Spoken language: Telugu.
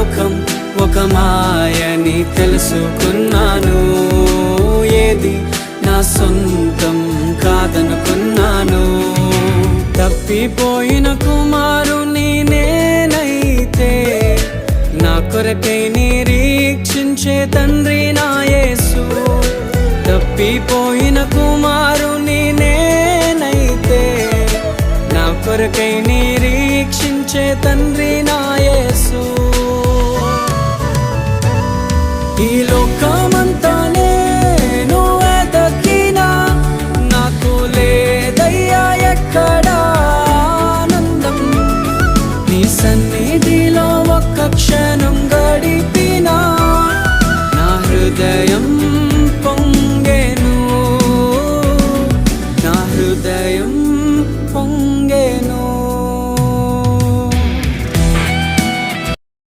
లోకం ఒక మాయని తెలుసుకున్నాను. ఏది నా సొంతం కాదనుకున్నాను. తప్పిపోయిన కుమారుని నేనైతే నా కొరకై నిరీక్షించే తండ్రి నా యేసు. తప్పిపోయిన కుమారుని నేనైతే నా కొరకై నిరీక్షించే తండ్రి నా యేసు. ఈ లోకమంతా నేను వెతకినా నాకు లేదయ్యా ఎక్కడా ఆనందం. నీ సన్నిధిలో ఒక్క క్షణం